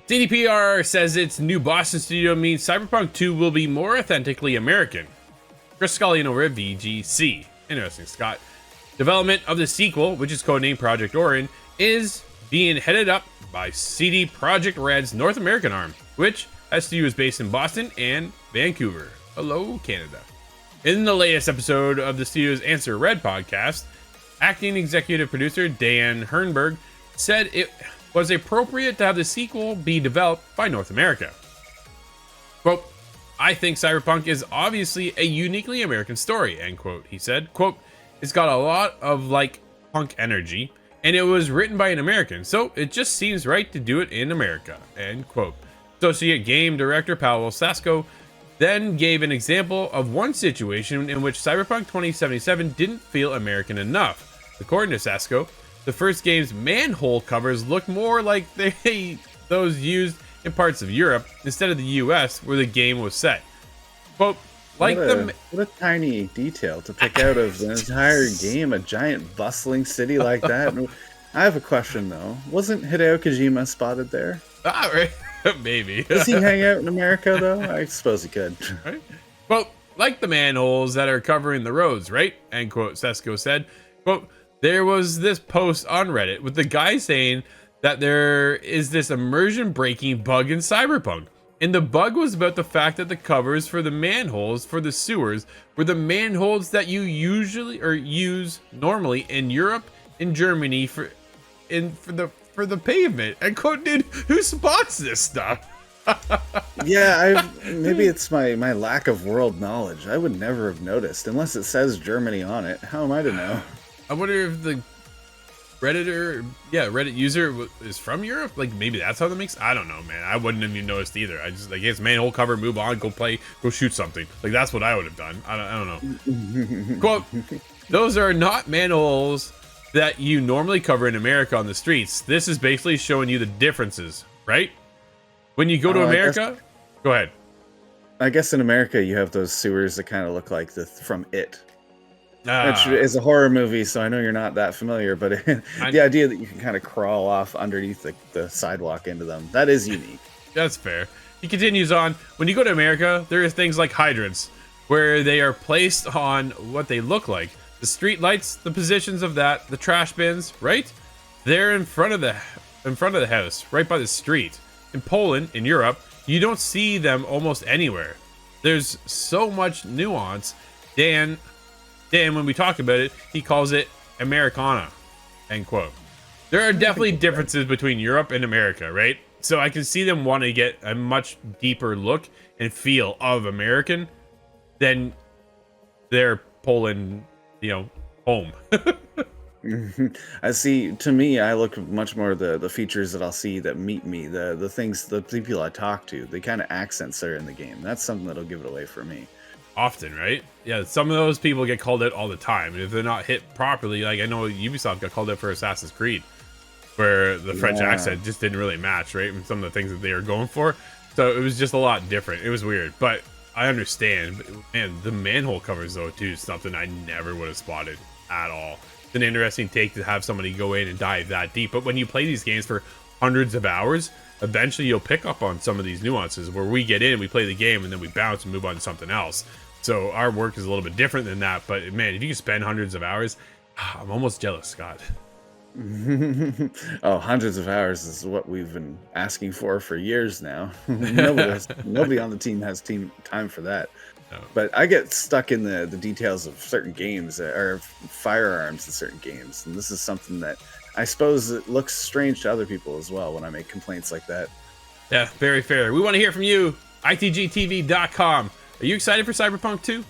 CDPR says its new Boston studio means Cyberpunk 2 will be more authentically American. Chris Scullion over at VGC. Interesting, Scott. Development of the sequel, which is codenamed Project Orin, is being headed up by CD Projekt Red's North American arm, which has studios based in Boston and Vancouver. Hello, Canada. In the latest episode of the studio's Answer Red podcast, acting executive producer Dan Hernberg said it was appropriate to have the sequel be developed by North America. Quote, I think Cyberpunk is obviously a uniquely American story, end quote. He said, quote, it's got a lot of like punk energy and it was written by an American, so it just seems right to do it in America, end quote. Associate game director Paolo Sasco then gave an example of one situation in which Cyberpunk 2077 didn't feel American enough. According to Sasco, the first game's manhole covers looked more like those used in parts of Europe instead of the US where the game was set. Quote, what a tiny detail to pick out of the entire game, a giant bustling city like that. I have a question though. Wasn't Hideo Kojima spotted there? Ah, right. Maybe. Does he hang out in America though? I suppose he could. Right? Quote, like the manholes that are covering the roads, right? End quote, Sesco said. Quote, there was this post on Reddit with the guy saying that there is this immersion breaking bug in Cyberpunk. And the bug was about the fact that the covers for the manholes for the sewers were the manholes that you usually or use normally in Europe, in Germany for the pavement. And quote, dude, who spots this stuff? Yeah, maybe it's my lack of world knowledge. I would never have noticed unless it says Germany on it. How am I to know? I wonder if the Reddit user is from Europe. Like maybe that's how that makes. I don't know, man. I wouldn't have even noticed either. I just like it's manhole cover, move on, go play, go shoot something. Like that's what I would have done. I don't know. Quote: those are not manholes that you normally cover in America on the streets. This is basically showing you the differences, right? When you go to America, go ahead. I guess in America you have those sewers that kind of look like from It. Which is a horror movie, so I know you're not that familiar, but the idea that you can kind of crawl off underneath the sidewalk into them, that is unique. That's fair. He continues on, when you go to America, there are things like hydrants, where they are placed on what they look like. The street lights, the positions of that, the trash bins, right? They're in front of the house, right by the street. In Poland, in Europe, you don't see them almost anywhere. There's so much nuance. Dan, when we talk about it, he calls it Americana, end quote. There are definitely differences between Europe and America, right? So I can see them want to get a much deeper look and feel of American than their Poland, home. I see. To me, I look much more the features that I'll see that meet me, the things, the people I talk to, the kind of accents that are in the game. That's something that'll give it away for me. Often, right? Yeah, some of those people get called out all the time. If they're not hit properly, like I know Ubisoft got called out for Assassin's Creed, where the French accent just didn't really match, right? And some of the things that they were going for. So it was just a lot different. It was weird, but I understand. Man, the manhole covers though too is something I never would have spotted at all. It's an interesting take to have somebody go in and dive that deep. But when you play these games for hundreds of hours, eventually you'll pick up on some of these nuances where we get in, we play the game, and then we bounce and move on to something else. So our work is a little bit different than that. But man, if you can spend hundreds of hours, I'm almost jealous, Scott. Oh, hundreds of hours is what we've been asking for years now. Nobody on the team has time for that. No. But I get stuck in the details of certain games or firearms in certain games. And this is something that I suppose it looks strange to other people as well when I make complaints like that. Yeah, very fair. We want to hear from you. ITGTV.com. Are you excited for Cyberpunk 2?